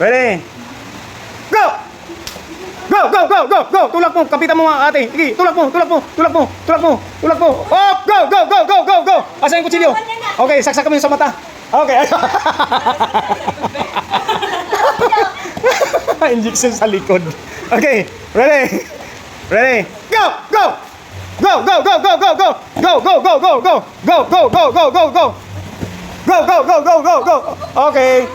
Ready? Go! Go, go, go, go, go! Tulak mo, kapitan mo mga ate. Sige, tulak mo, tulak mo, tulak mo, tulak mo, tulak mo. Oh, go, go, go, go, go, go! Asan yung kutsilyo? Okay, saksak kami sa mata. Okay. Injection sa likod. Okay, ready? Ready? Go, go! Go, go, go, go, go, go! Go, go, go, go, go! Go, go, go, go, go, go! Go, go, go, go, go, go! Okay.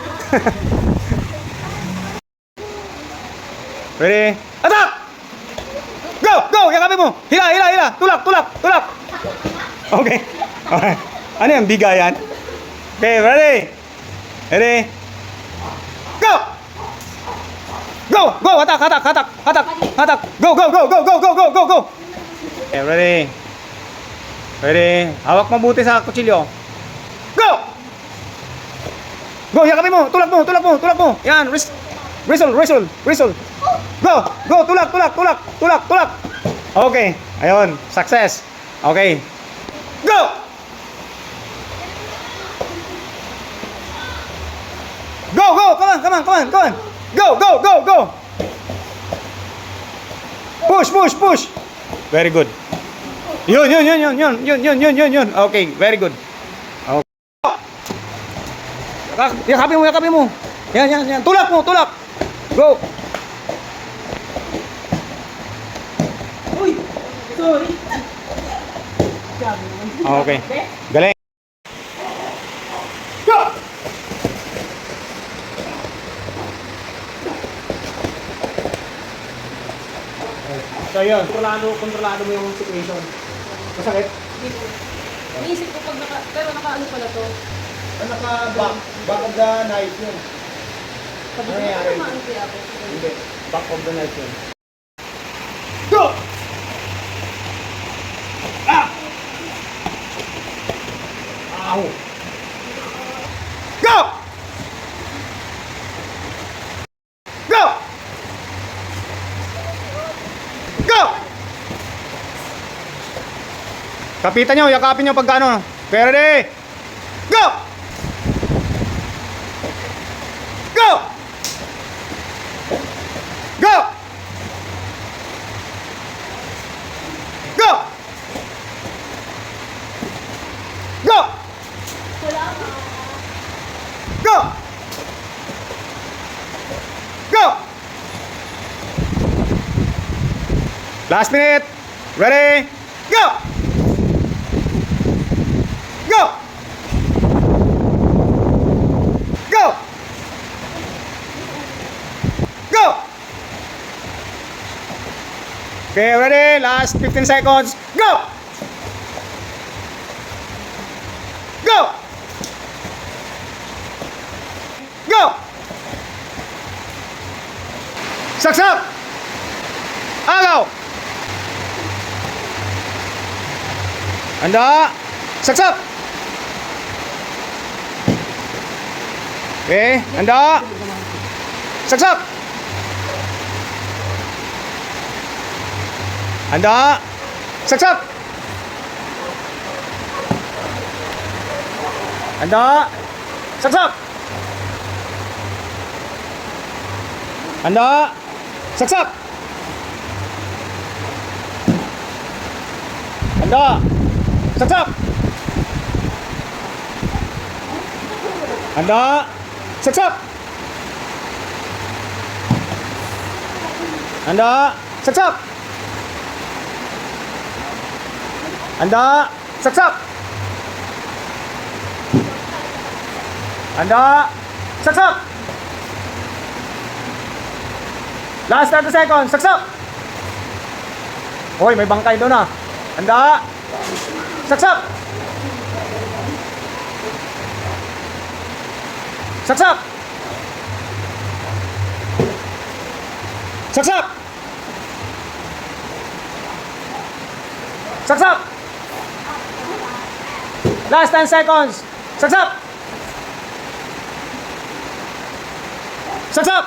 Ready? Attack! Go! Go! Yakapin mo! Hila! Hila! Hila! Tulak! Tulak! Tulak! Okay. Okay. Ano yan? Bigayan? Okay, ready? Ready? Go! Go! Go! Attack! Attack! Attack! Attack! Attack! Go! Go! Go! Go! Go! Go! Go! Go! Go! Okay, ready? Ready? Hawak mabuti sa kutsilyo. Go! Go! Yakapin mo! Tulak mo! Tulak mo! Tulak mo! Yan! Whistle! Whistle! Whistle! Go! Go! Tulak! Tulak! Tulak! Tulak! Tulak! Okay. Ayun. Success. Okay. Go! Go! Go! Come on! Come on! Come on! Come on! Go! Go! Go! Go! Push! Push! Push! Very good. Yun! Yun! Yun! Yun! Yun! Yun! Yun! Yun! Yun! Yun! Okay. Very good. Okay. Yakapin mo! Yakapin mo! Yan! Yan! Yan! Tulak mo! Tulak! Go! Uy! Sorry! Okay. Galing. Go! So yun, kontrolado mo yung situation. Masakit? Iisip ko pag pero nakaano pala to. Back of the knife yun. Sabi ko, Ano nangyari? maano kaya ako? Hindi. Back of the knife yun. Go! Ah! Ow! Go! Go! Go! Kapitan nyo, yakapin nyo pagka ano. Ready? Go! Go! Go! Go! Go! Go! Go! Last minute. Ready? Go! Go! Go! Go! Okay, ready? Last 15 seconds. Go! Go! Go! Saksak! Agaw! Handa! Saksak! Okay, handa! Saksak! Handa! Saksak! Handa! Saksak! Handa! Saksak! Handa! Saksak! Handa! Saksak! Handa! Saksak! Handa! Saksak! Handa! Saksak! Last 30 seconds. Saksak! Hoy, may bangkay doon ah. Handa! Saksak! Saksak! Saksak! Saksak! Last 10 seconds. Saksak! Saksak!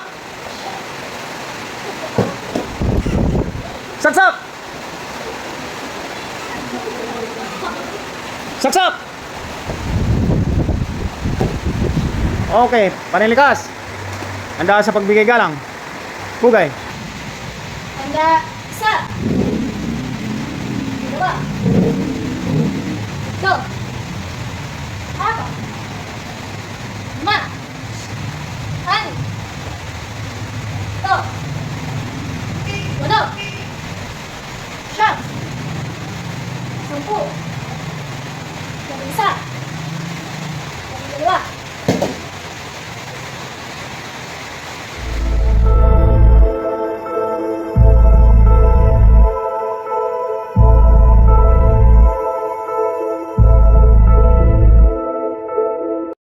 Saksak! Saksak! Okay, panilikas. Handa sa pagbigay galang. Pugay. Handa, isa. Dalawa. Tatlo. Apat. Lima. Anim. Ito. Walo. Siyam. 10. 11. 12.